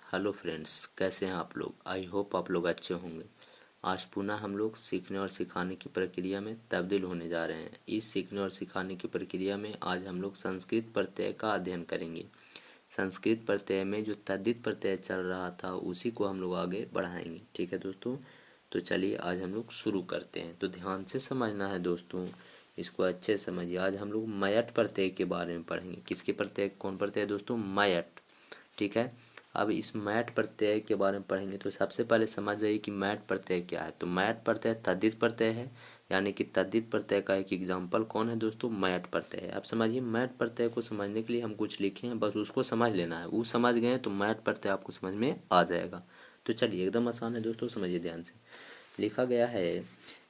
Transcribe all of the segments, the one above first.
Hello friends, कैसे हैं आप लोग। आई होप आप लोग अच्छे होंगे। आज पुनः हम लोग सीखने और सिखाने की प्रक्रिया में तब्दील होने जा रहे हैं। इस सीखने और सिखाने की प्रक्रिया में आज हम लोग संस्कृत प्रत्यय का अध्ययन करेंगे। संस्कृत प्रत्यय में जो तद्धित प्रत्यय चल रहा था उसी को हम लोग आगे बढ़ाएंगे। ठीक है दोस्तों, तो चलिए आज हम लोग शुरू करते हैं। तो ध्यान से समझना है दोस्तों, इसको अच्छे से समझिए। आज हम लोग मयट प्रत्यय के बारे में पढ़ेंगे। किसके प्रत्यय, कौन प्रत्यय दोस्तों? मयट। ठीक है, अब इस मैट प्रत्यय के बारे में पढ़ेंगे। तो सबसे पहले समझ जाइए कि मैट प्रत्यय क्या है। तो मैट प्रत्यय तद्धित प्रत्यय है, यानी कि तद्धित प्रत्यय का एक एग्जाम्पल कौन है दोस्तों? मैट प्रत्यय है। अब समझिए, मैट प्रत्यय को समझने के लिए हम कुछ लिखे हैं, बस उसको समझ लेना है। वो समझ गए तो मैट प्रत्यय आपको समझ में आ जाएगा। तो चलिए, एकदम आसान है दोस्तों, समझिए ध्यान से। लिखा गया है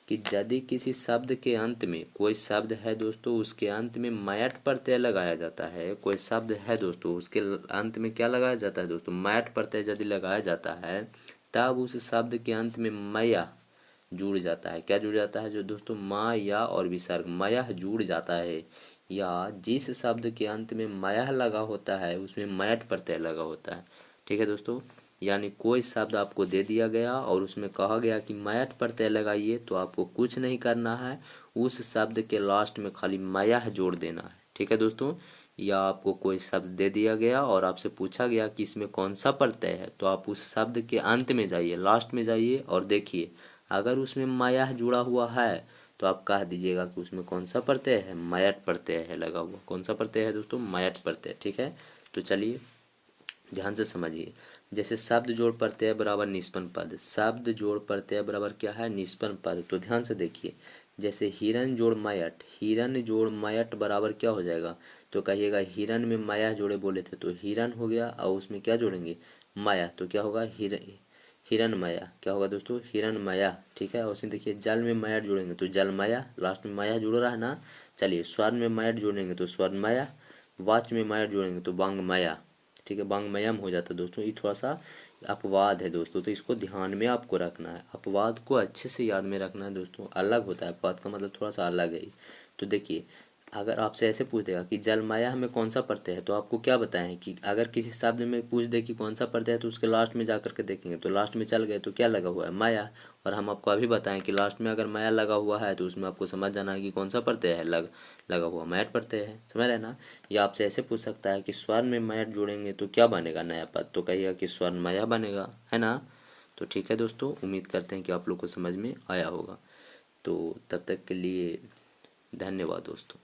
कि यदि किसी शब्द के अंत में, कोई शब्द है दोस्तों, उसके अंत में मयट प्रत्यय लगाया जाता है। कोई शब्द है दोस्तों, उसके अंत में क्या लगाया जाता है दोस्तों? मयट प्रत्यय यदि लगाया जाता है, तब उस शब्द के अंत में मया जुड़ जाता है। क्या जुड़ जाता है जो दोस्तों? मा, या और विसर्ग, मया जुड़ जाता है। या जिस शब्द के अंत में मया लगा होता है उसमें मयट प्रत्यय लगा होता है। ठीक है दोस्तों, यानी कोई शब्द आपको दे दिया गया और उसमें कहा गया कि मयट प्रत्यय लगाइए, तो आपको कुछ नहीं करना है, उस शब्द के लास्ट में खाली मया जोड़ देना है। ठीक है दोस्तों, या आपको कोई शब्द दे दिया गया और आपसे पूछा गया कि इसमें कौन सा प्रत्यय है, तो आप उस शब्द के अंत में जाइए, लास्ट में जाइए और देखिए, अगर उसमें मया जुड़ा हुआ है तो आप कह दीजिएगा कि उसमें कौन सा प्रत्यय है? मयट प्रत्यय है लगा हुआ। कौन सा प्रत्यय है दोस्तों? मयट प्रत्यय। ठीक है, तो चलिए ध्यान से समझिए। जैसे शब्द जोड़ प्रत्यय बराबर निष्पन्न पद। शब्द जोड़ प्रत्यय बराबर क्या है? निष्पन्न पद। तो ध्यान से देखिए, जैसे हिरन जोड़ मयट, हिरन जोड़ मयट बराबर क्या हो जाएगा? तो कहिएगा हिरन में माया जोड़े बोले थे, तो हिरन हो गया और उसमें क्या जोड़ेंगे? माया। तो क्या होगा? हिरन माया। क्या होगा दोस्तों? हिरन माया। ठीक है, और उसमें देखिए जल में माया जोड़ेंगे तो जल माया, लास्ट में माया जुड़ रहा है ना। चलिए, स्वर्ण में माया जोड़ेंगे तो स्वर्ण माया, वाच में माया जोड़ेंगे तो वांग माया। ठीक है, वांगमयम हो जाता है दोस्तों। ये थोड़ा सा अपवाद है दोस्तों, तो इसको ध्यान में आपको रखना है। अपवाद को अच्छे से याद में रखना है दोस्तों। अलग होता है अपवाद का मतलब, थोड़ा सा अलग है। तो देखिए, अगर आपसे ऐसे पूछ देगा कि जलमाया में कौन सा प्रत्यय है, तो आपको क्या बताएं कि अगर किसी शब्द में पूछ दे कि कौन सा प्रत्यय है, तो उसके लास्ट में जाकर के देखेंगे, तो लास्ट में चल गए तो क्या लगा हुआ है? माया। और हम आपको अभी बताएं कि लास्ट में अगर माया लगा हुआ है तो उसमें आपको समझ जाना है कि कौन सा प्रत्यय है, लगा हुआ मैट प्रत्यय है। समझ रहे ना। या आपसे ऐसे पूछ सकता है कि स्वर्ण में मैट जोड़ेंगे तो क्या बनेगा नया पद, तो कहिएगा कि स्वर्ण माया बनेगा, है ना। तो ठीक है दोस्तों, उम्मीद करते हैं कि आप लोग को समझ में आया होगा। तो तब तक के लिए धन्यवाद दोस्तों।